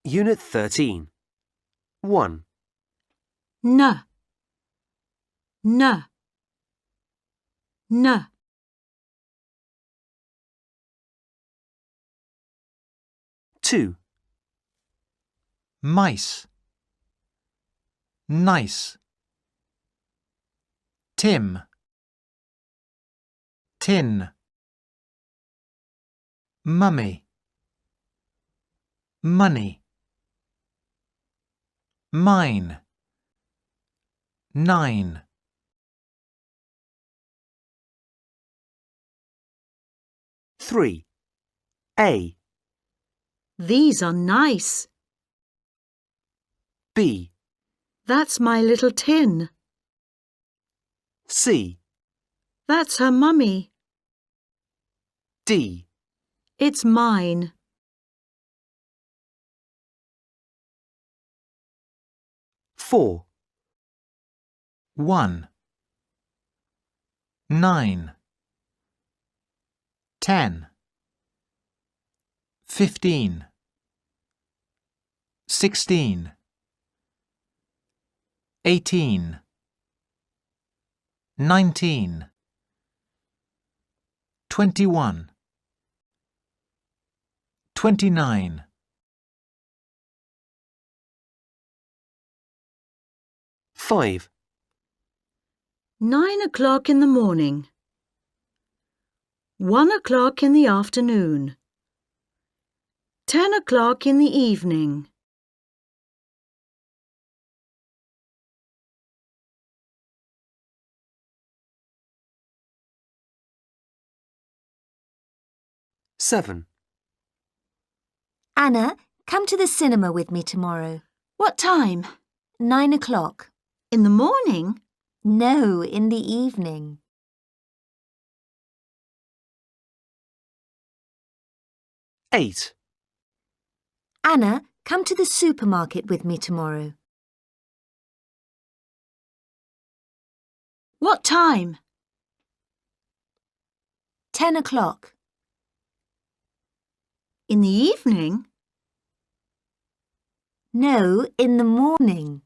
Unit 13. 1, N, N, N. 2, mice, nice. Tim, tin. Mummy, money. Mine, 9. 3, A, These are nice. B, That's my little tin. C, That's her mummy. D, It's mine. 4, 1, 9. 10, 15, 16, 18, 19, 21, 29. 5, 9 o'clock in the morning. 1 o'clock in the afternoon. 10 o'clock in the evening. 7, Anna, come to the cinema with me tomorrow. What time? 9 o'clock. In the morning? No, in the evening. 8, Anna, come to the supermarket with me tomorrow. What time? 10 o'clock. In the evening? No, in the morning.